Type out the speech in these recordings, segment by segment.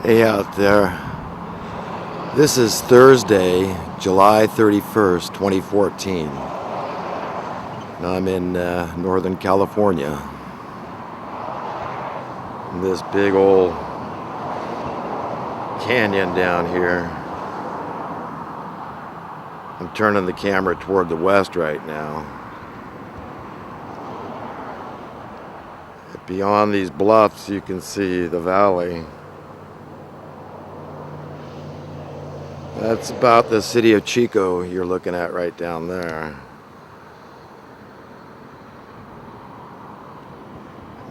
Hey out there. This is Thursday, July 31st, 2014. And I'm in Northern California. In this big old canyon down here. I'm turning the camera toward the west right now. Beyond these bluffs, you can see the valley. That's about the city of Chico you're looking at right down there.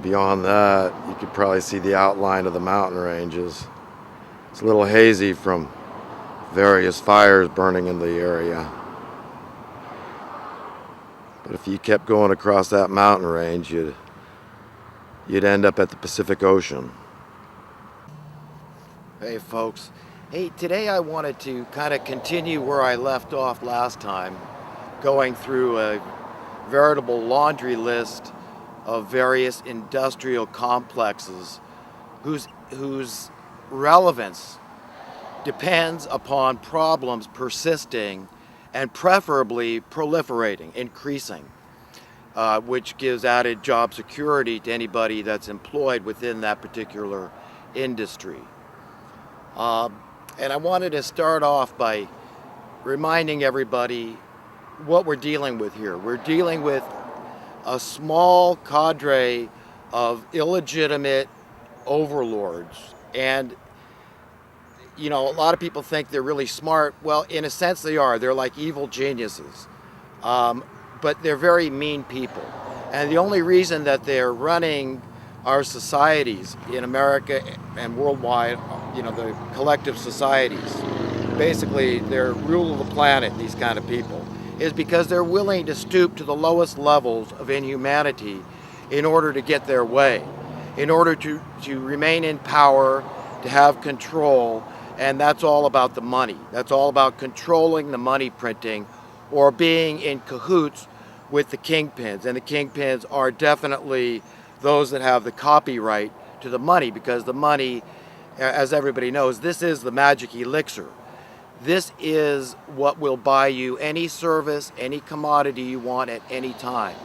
Beyond that, you could probably see the outline of the mountain ranges. It's a little hazy from various fires burning in the area. But if you kept going across that mountain range, you'd end up at the Pacific Ocean. Hey folks. Hey, today I wanted to kind of continue where I left off last time, going through a veritable laundry list of various industrial complexes whose relevance depends upon problems persisting and preferably proliferating, increasing, which gives added job security to anybody that's employed within that particular industry. And I wanted to start off by reminding everybody what we're dealing with here. We're dealing with a small cadre of illegitimate overlords. And, you know, a lot of people think they're really smart. Well, in a sense they are. They're like evil geniuses. But they're very mean people. And the only reason that they're running our societies in America and worldwide, you know, the collective societies, basically they're rule of the planet, these kind of people, is because they're willing to stoop to the lowest levels of inhumanity in order to get their way, in order to remain in power, to have control, and that's all about the money. That's all about controlling the money printing or being in cahoots with the kingpins. And the kingpins are definitely those that have the copyright to the money, because the money, as everybody knows, this is the magic elixir. This is what will buy you any service, any commodity you want at any time.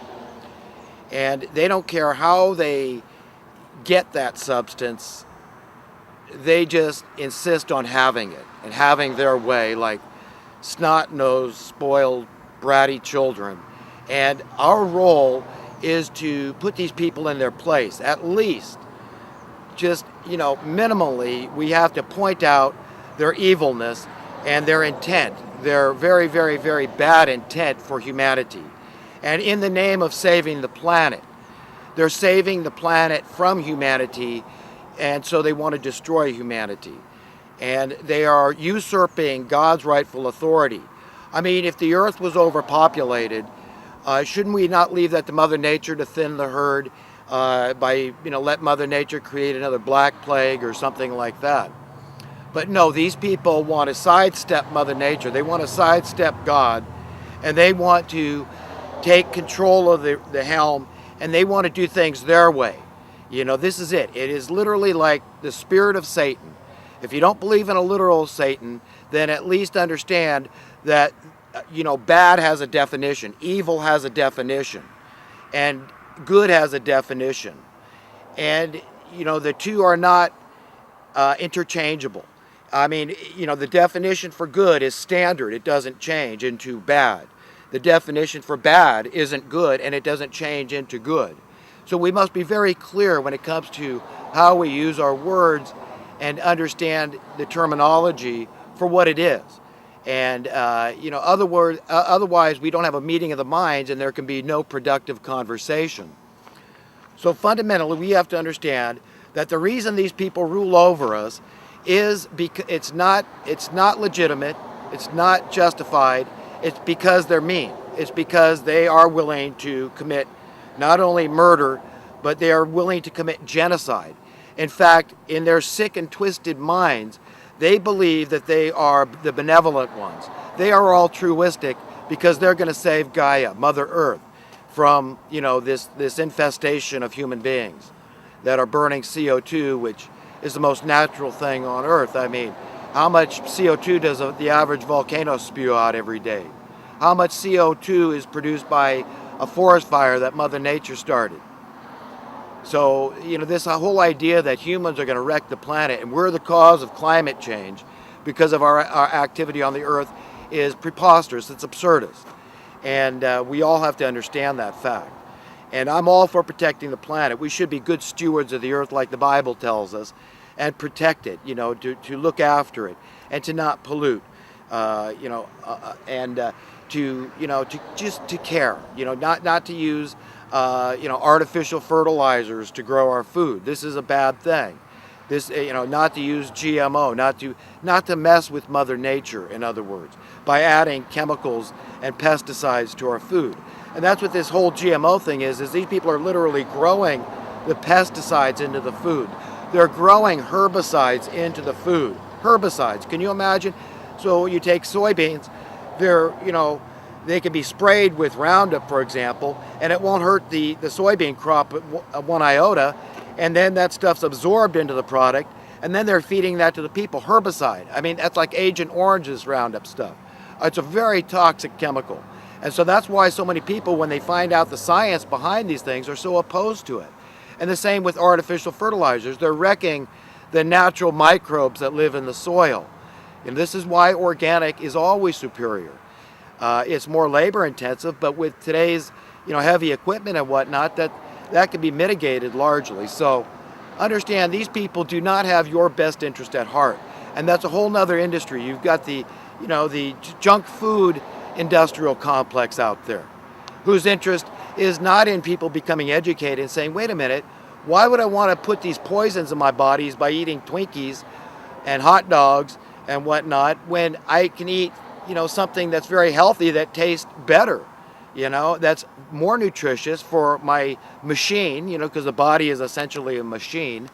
And they don't care how they get that substance, they just insist on having it and having their way, like snot-nosed, spoiled, bratty children. And our role is to put these people in their place. At least, just, you know, minimally, we have to point out their evilness and their intent, their very, very, very bad intent for humanity. And in the name of saving the planet, they're saving the planet from humanity, and so they want to destroy humanity. And they are usurping God's rightful authority. I mean, if the earth was overpopulated, shouldn't we not leave that to Mother Nature to thin the herd by, you know, let Mother Nature create another black plague or something like that? But no, these people want to sidestep Mother Nature. They want to sidestep God, and they want to take control of the helm, and they want to do things their way. You know, this is it. It is literally like the spirit of Satan. If you don't believe in a literal Satan, then at least understand that, you know, bad has a definition, evil has a definition, and good has a definition. And, you know, the two are not interchangeable. I mean, you know, the definition for good is standard. It doesn't change into bad. The definition for bad isn't good, and it doesn't change into good. So we must be very clear when it comes to how we use our words and understand the terminology for what it is. And, you know, otherwise we don't have a meeting of the minds, and there can be no productive conversation. So fundamentally, we have to understand that the reason these people rule over us is because it's not legitimate, it's not justified, it's because they're mean. It's because they are willing to commit not only murder, but they are willing to commit genocide. In fact, in their sick and twisted minds, they believe that they are the benevolent ones. They are altruistic because they're going to save Gaia, Mother Earth, from, you know, this infestation of human beings that are burning CO2, which is the most natural thing on Earth. I mean, how much CO2 does the average volcano spew out every day? How much CO2 is produced by a forest fire that Mother Nature started? So, this whole idea that humans are going to wreck the planet and we're the cause of climate change because of our activity on the Earth is preposterous. It's absurdist. And we all have to understand that fact. And I'm all for protecting the planet. We should be good stewards of the Earth like the Bible tells us and protect it, to look after it and to not pollute, and to care, not to use artificial fertilizers to grow our food. This is a bad thing. This, not to use GMO, not to mess with Mother Nature, in other words, by adding chemicals and pesticides to our food. And that's what this whole GMO thing is these people are literally growing the pesticides into the food. They're growing herbicides into the food. Herbicides, can you imagine? So you take soybeans, they can be sprayed with Roundup, for example, and it won't hurt the soybean crop one iota, and then that stuff's absorbed into the product, and then they're feeding that to the people. Herbicide. I mean, that's like Agent Orange's Roundup stuff. It's a very toxic chemical. And so that's why so many people, when they find out the science behind these things, are so opposed to it. And the same with artificial fertilizers. They're wrecking the natural microbes that live in the soil. And this is why organic is always superior. It's more labor intensive, but with today's heavy equipment and whatnot, that can be mitigated largely. So understand, these people do not have your best interest at heart. And that's a whole nother industry. You've got the junk food industrial complex out there, whose interest is not in people becoming educated and saying, wait a minute, why would I want to put these poisons in my bodies by eating Twinkies and hot dogs and whatnot when I can eat something that's very healthy, that tastes better, that's more nutritious for my machine, because the body is essentially a machine,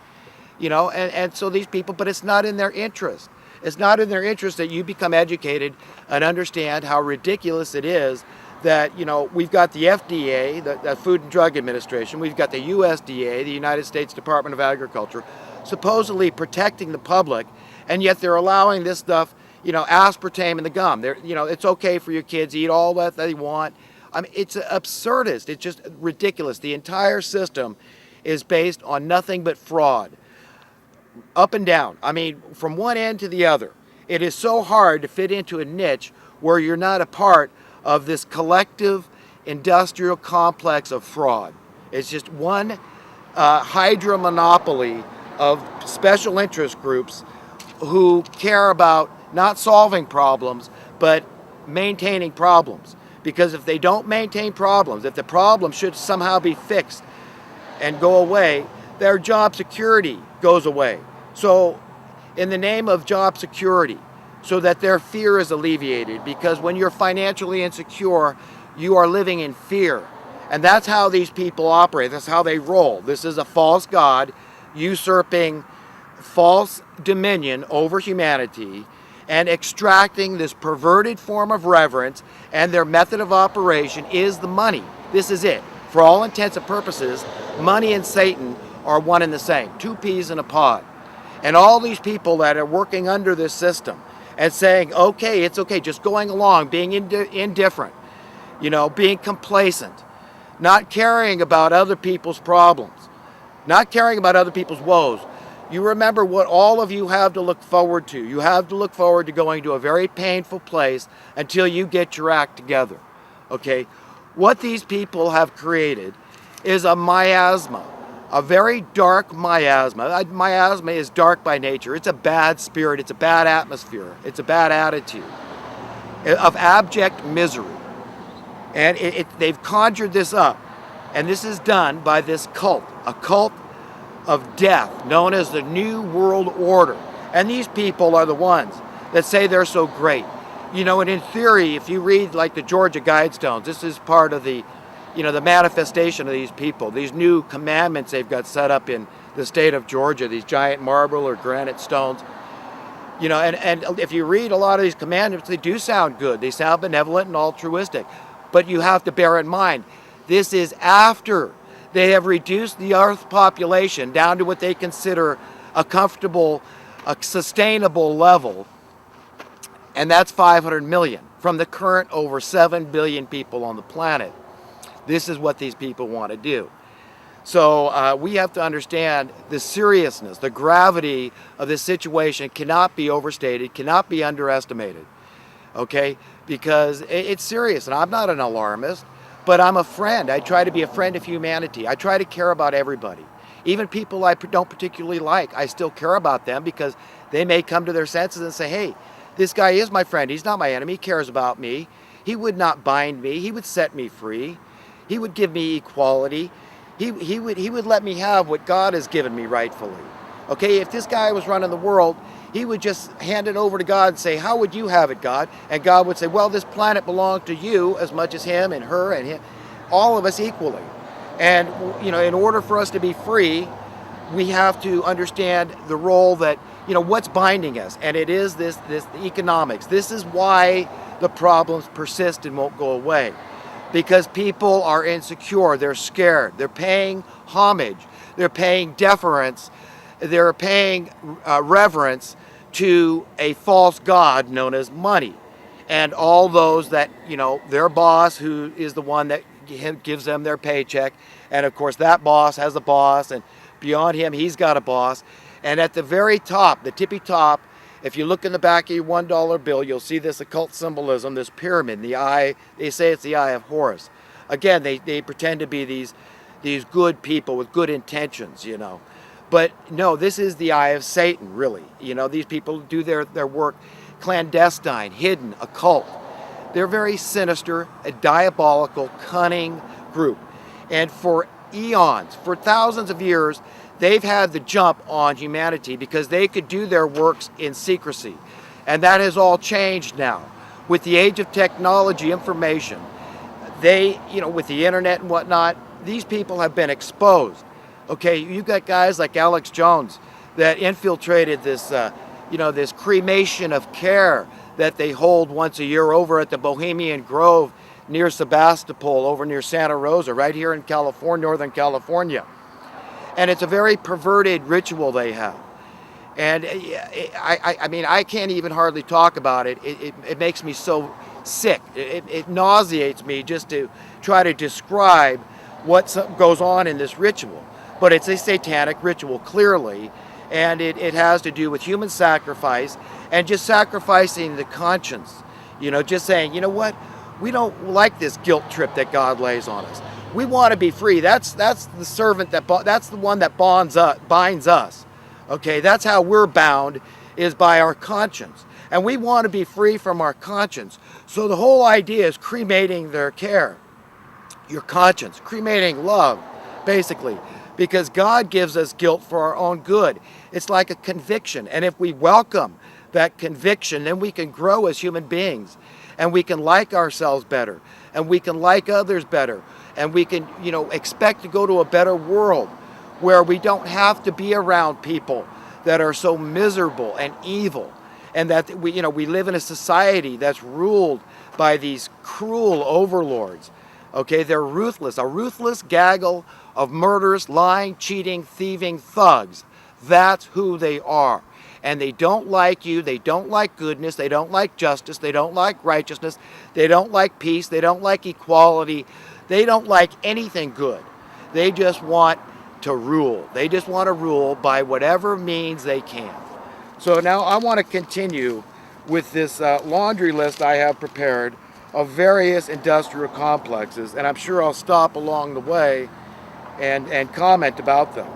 and so these people, but it's not in their interest. It's not in their interest that you become educated and understand how ridiculous it is that, we've got the FDA, the Food and Drug Administration, we've got the USDA, the United States Department of Agriculture, supposedly protecting the public, and yet they're allowing this stuff, aspartame in the gum. It's okay for your kids to eat all that they want. I mean, it's absurdist. It's just ridiculous. The entire system is based on nothing but fraud. Up and down. I mean, from one end to the other. It is so hard to fit into a niche where you're not a part of this collective industrial complex of fraud. It's just one hydra monopoly of special interest groups who care about not solving problems, but maintaining problems. Because if they don't maintain problems, if the problem should somehow be fixed and go away, their job security goes away. So in the name of job security, so that their fear is alleviated, because when you're financially insecure, you are living in fear. And that's how these people operate. That's how they roll. This is a false god usurping false dominion over humanity and extracting this perverted form of reverence, and their method of operation is the money. This is it. For all intents and purposes, money and Satan are one and the same, two peas in a pod. And all these people that are working under this system and saying, okay, it's okay, just going along, being indifferent, being complacent, not caring about other people's problems, not caring about other people's woes. You remember what all of you have to look forward to. You have to look forward to going to a very painful place until you get your act together, okay? What these people have created is a miasma, a very dark miasma. Miasma is dark by nature. It's a bad spirit. It's a bad atmosphere. It's a bad attitude of abject misery. And they've conjured this up. And this is done by this cult, a cult of death known as the New World Order. And these people are the ones that say they're so great. And in theory, if you read like the Georgia Guidestones, this is part of the manifestation of these people, these new commandments they've got set up in the state of Georgia, these giant marble or granite stones. And if you read a lot of these commandments, they do sound good. They sound benevolent and altruistic. But you have to bear in mind, this is after they have reduced the Earth population down to what they consider a comfortable, a sustainable level, and that's 500 million from the current over 7 billion people on the planet. This is what these people want to do. So we have to understand the seriousness, the gravity of this situation cannot be overstated, cannot be underestimated, okay? Because it's serious, and I'm not an alarmist, but I'm a friend. I try to be a friend of humanity. I try to care about everybody. Even people I don't particularly like, I still care about them because they may come to their senses and say, hey, this guy is my friend. He's not my enemy. He cares about me. He would not bind me. He would set me free. He would give me equality. He would let me have what God has given me rightfully. Okay, if this guy was running the world, he would just hand it over to God and say, how would you have it, God? And God would say, well, this planet belonged to you as much as him and her and him, all of us equally. And, you know, in order for us to be free, we have to understand the role that, you know, what's binding us. And it is this economics. This is why the problems persist and won't go away. Because people are insecure, they're scared, they're paying homage, they're paying deference, they're paying reverence to a false god known as money. And all those that, you know, their boss, who is the one that gives them their paycheck, and of course that boss has a boss, and beyond him he's got a boss. And at the very top, the tippy top, if you look in the back of your $1 bill, you'll see this occult symbolism, this pyramid, the eye. They say it's the eye of Horus. Again, they pretend to be these good people with good intentions, you know. But no, this is the eye of Satan, really. You know, these people do their work clandestine, hidden, occult. They're very sinister, a diabolical, cunning group. And for eons, for thousands of years, they've had the jump on humanity because they could do their works in secrecy. And that has all changed now. With the age of technology, information, they, you know, with the internet and whatnot, these people have been exposed. Okay, you've got guys like Alex Jones that infiltrated this, you know, this cremation of care that they hold once a year over at the Bohemian Grove near Sebastopol, over near Santa Rosa, right here in California, Northern California. And it's a very perverted ritual they have. And I mean, I can't even hardly talk about it. It makes me so sick. It nauseates me just to try to describe what goes on in this ritual. But it's a satanic ritual, clearly. And it has to do with human sacrifice and just sacrificing the conscience. You know, just saying, you know what? We don't like this guilt trip that God lays on us. We want to be free. That's the servant that's the one that binds us. Okay, that's how we're bound, is by our conscience. And we want to be free from our conscience. So the whole idea is cremating their care, your conscience, cremating love, basically, because God gives us guilt for our own good. It's like a conviction. And if we welcome that conviction, then we can grow as human beings, and we can like ourselves better, and we can like others better, and we can, you know, expect to go to a better world where we don't have to be around people that are so miserable and evil, and that we, you know, we live in a society that's ruled by these cruel overlords. Okay, they're ruthless, a ruthless gaggle of murderers, lying, cheating, thieving thugs. That's who they are. And they don't like you, they don't like goodness, they don't like justice, they don't like righteousness, they don't like peace, they don't like equality, they don't like anything good. They just want to rule. They just want to rule by whatever means they can. So now I want to continue with this laundry list I have prepared of various industrial complexes, and I'm sure I'll stop along the way and comment about them.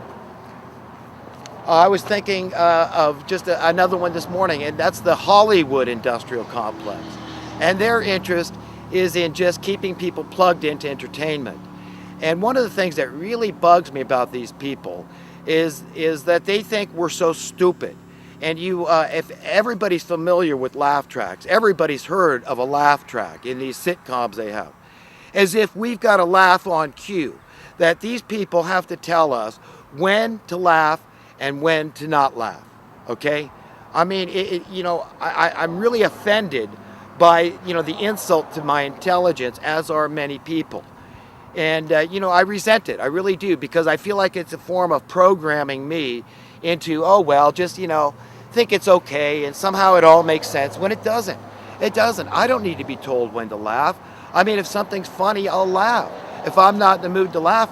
I was thinking of just another one this morning, and that's the Hollywood industrial complex. And their interest is in just keeping people plugged into entertainment. And one of the things that really bugs me about these people is that they think we're so stupid. And if everybody's familiar with laugh tracks, everybody's heard of a laugh track in these sitcoms they have, as if we've got a laugh on cue, that these people have to tell us when to laugh and when to not laugh, okay? I mean, you know, I'm really offended by, you know, the insult to my intelligence, as are many people. And, you know, I resent it, I really do, because I feel like it's a form of programming me into, oh, well, just, think it's okay and somehow it all makes sense when it doesn't. It doesn't. I don't need to be told when to laugh. I mean, if something's funny, I'll laugh. If I'm not in the mood to laugh,